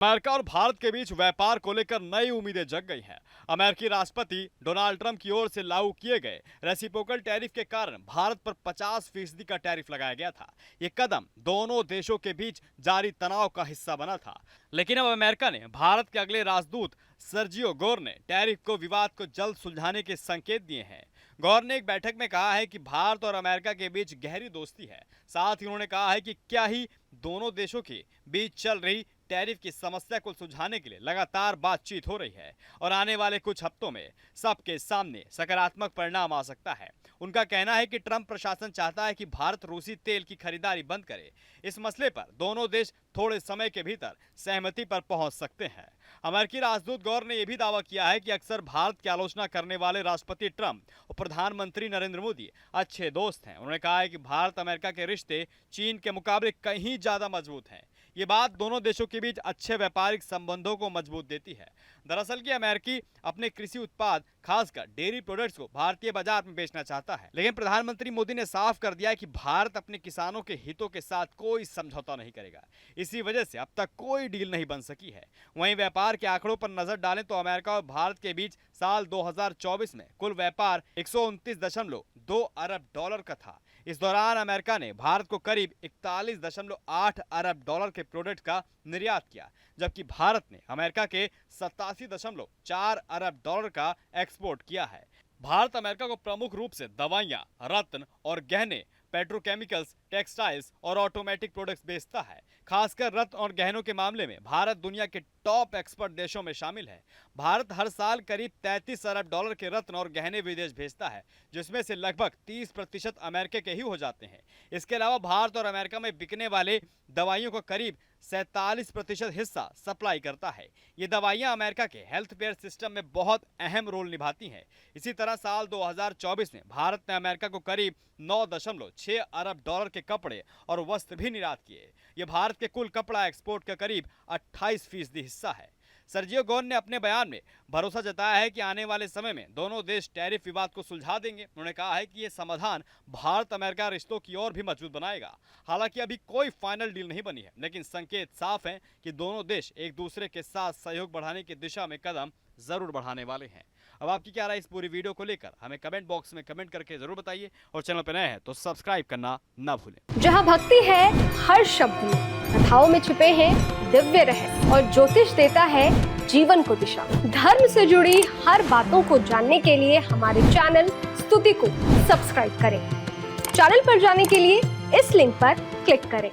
America और भारत के बीच व्यापार को लेकर नई उम्मीदें जग गई हैं। अमेरिकी राष्ट्रपति डोनाल्ड ट्रंप की ओर से लागू किए गए रेसिप्रोकल टैरिफ के कारण भारत पर 50% का टैरिफ लगाया गया था। ये कदम दोनों देशों के बीच जारी तनाव का हिस्सा बना था, लेकिन अब अमेरिका ने भारत के अगले राजदूत सर्जियो गोर ने टैरिफ को विवाद को जल्द सुलझाने के संकेत दिए हैं। गौर ने एक बैठक में कहा है कि भारत और अमेरिका के बीच गहरी दोस्ती है। साथ ही उन्होंने कहा है कि क्या ही दोनों देशों के बीच चल रही टैरिफ की समस्या को सुलझाने के लिए लगातार बातचीत हो रही है और आने वाले कुछ हफ्तों में सबके सामने सकारात्मक परिणाम आ सकता है। उनका कहना है कि ट्रंप प्रशासन चाहता है कि भारत रूसी तेल की खरीदारी बंद करे। इस मसले पर दोनों देश थोड़े समय के भीतर सहमति पर पहुंच सकते हैं। अमेरिकी राजदूत गौर ने यह भी दावा किया है कि अक्सर भारत की आलोचना करने वाले राष्ट्रपति ट्रंप और प्रधानमंत्री नरेंद्र मोदी अच्छे दोस्त हैं। उन्होंने कहा है कि भारत अमेरिका के रिश्ते चीन के मुकाबले कहीं ज्यादा मजबूत हैं। ये बात दोनों देशों के बीच अच्छे व्यापारिक संबंधों को मजबूत देती है। दरअसल कि अमेरिकी अपने कृषि उत्पाद खासकर डेयरी प्रोडक्ट्स को भारतीय बाजार में बेचना चाहता है, लेकिन प्रधानमंत्री मोदी ने साफ कर दिया है कि भारत अपने किसानों के हितों के साथ कोई समझौता नहीं करेगा। इसी वजह से अब तक कोई डील नहीं बन सकी है। वहीं व्यापार के आंकड़ों पर नजर डालें तो अमेरिका और भारत के बीच साल 2024 में कुल व्यापार 129.2 अरब डॉलर का था। इस दौरान अमेरिका ने भारत को करीब 41.8 अरब डॉलर के प्रोडक्ट का निर्यात किया, जबकि भारत ने अमेरिका के 87.4 अरब डॉलर का एक्सपोर्ट किया है। भारत अमेरिका को प्रमुख रूप से दवाइयां, रत्न और गहने, पेट्रोकेमिकल्स, टेक्सटाइल्स और ऑटोमेटिक प्रोडक्ट्स बेचता है। खासकर रत्न और गहनों के मामले में भारत दुनिया के टॉप एक्सपर्ट देशों में शामिल है। भारत हर साल करीब 33 अरब डॉलर के रत्न और गहने विदेश भेजता है, जिसमें से लगभग 30% अमेरिका के ही हो जाते हैं। इसके अलावा भारत और अमेरिका में बिकने वाले दवाइयों का करीब 47% हिस्सा सप्लाई करता है। ये दवाइयां अमेरिका के हेल्थ केयर सिस्टम में बहुत अहम रोल निभाती हैं। इसी तरह साल 2024 में भारत ने अमेरिका को करीब 9.6 अरब डॉलर के कपड़े और वस्त्र भी निर्यात किए। ये भारत के कुल कपड़ा एक्सपोर्ट का करीब 28% हिस्सा है। सर्जियो गोर ने अपने बयान में भरोसा जताया है कि आने वाले समय में दोनों देश टैरिफ विवाद को सुलझा देंगे। उन्होंने कहा है कि ये समाधान भारत अमेरिका रिश्तों की ओर भी मजबूत बनाएगा। हालांकि अभी कोई फाइनल डील नहीं बनी है, लेकिन संकेत साफ हैं कि दोनों देश एक दूसरे के साथ सहयोग बढ़ाने की दिशा में कदम जरूर बढ़ाने वाले हैं। अब आपकी क्या राय इस पूरी वीडियो को लेकर हमें कमेंट बॉक्स में कमेंट करके जरूर बताइए, और चैनल पर नए हैं तो सब्सक्राइब करना ना भूलें। जहां भक्ति है हर शब्द में, कथाओं में छिपे हैं दिव्य रहस्य और ज्योतिष देता है जीवन को दिशा। धर्म से जुड़ी हर बातों को जानने के लिए हमारे चैनल स्तुति को सब्सक्राइब करें। चैनल पर जाने के लिए इस लिंक पर क्लिक करें।